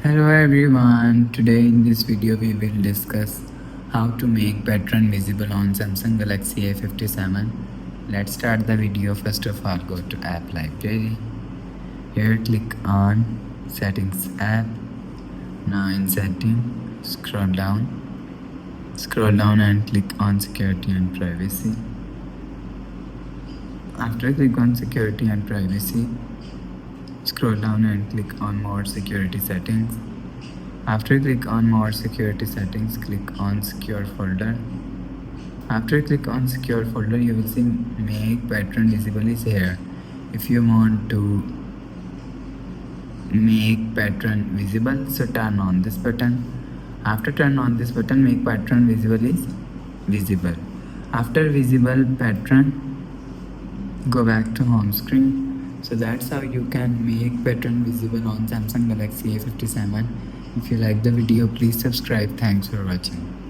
Hello everyone, today in this video we will discuss how to make pattern visible on Samsung Galaxy A57. Let's start the video. First of all, go to app library. Here click on settings app. Now in setting, scroll down and click on security and privacy. After click on security and privacy, scroll down and click on more security settings. After click on more security settings, click on secure folder. After click on secure folder, you will see make pattern visible is here. If you want to make pattern visible, so turn on this button. After turn on this button, make pattern visible is visible. After visible pattern, go back to home screen. So that's how you can make pattern visible on Samsung Galaxy A57. If you like the video, please subscribe. Thanks for watching.